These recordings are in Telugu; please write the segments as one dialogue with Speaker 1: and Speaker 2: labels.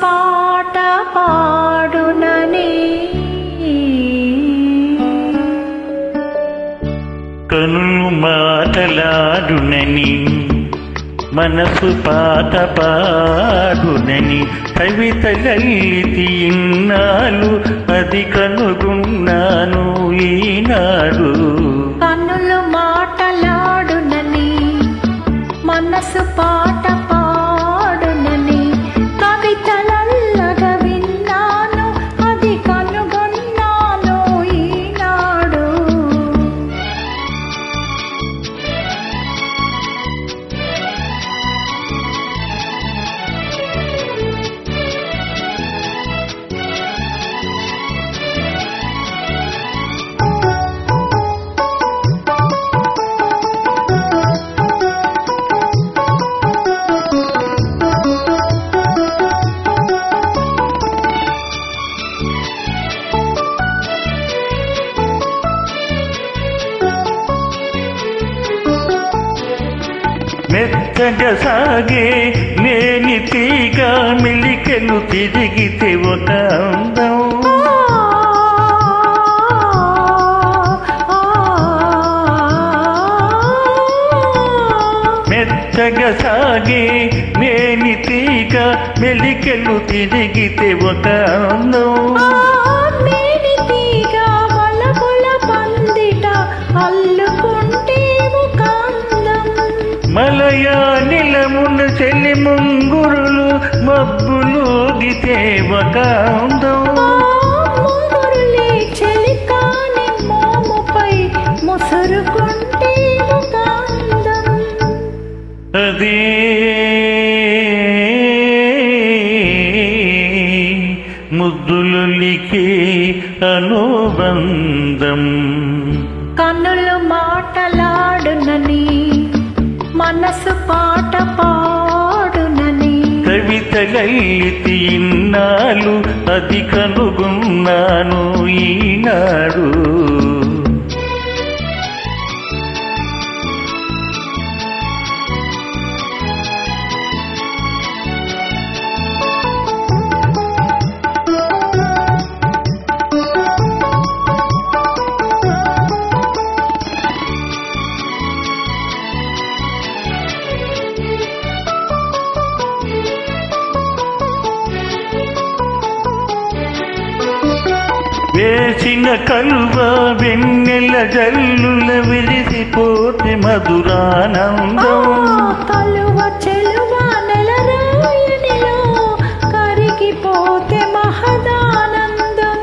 Speaker 1: పాట పాడునని
Speaker 2: కనులు మాటలాడునని మనసు పాట పాడునని కవితలల్లితి ఇన్నాళ్ళు అది కనుగొన్నాను ఈనాడు.
Speaker 1: కన్నులు మాటలాడునని మనసు పాట పాడునని కవితలల్లగా విన్నాను అది కనుగొన్నాను ఈనాడు.
Speaker 2: మెత్తగా సాగే లేని తీగ మెలికలు తిరిగితే ఒక అందం. మెత్తగా సాగే లేని తీగ మెలికలు తిరిగితే ఒక అందం. మలయా నిలమున చెలి ముంగురులు మబ్బులూగితే ఒక అందం. అదే ముద్దులులికే అనుబంధం.
Speaker 1: కన్నులు మాటలాడునని మనసు పాట పాడునని
Speaker 2: కవితలల్లితి ఇన్నాళ్ళు అది కనుగొన్నాను ఈనాడు. వేసిన కలువ వెన్నెల జల్లుల విరిసిపోతే మధురానందం.
Speaker 1: కలువ చెలువ నెలరాయనిలో కరిగిపోతే మహదానందం.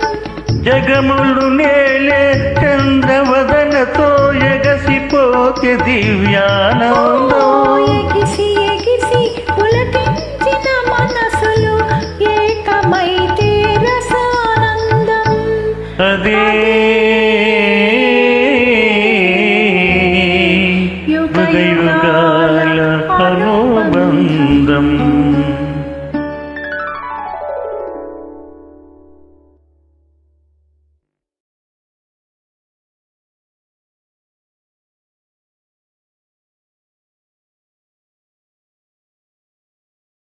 Speaker 2: జగములు నేలే చంద్రవదనతో ఎగసిపోతే దివ్యానందం.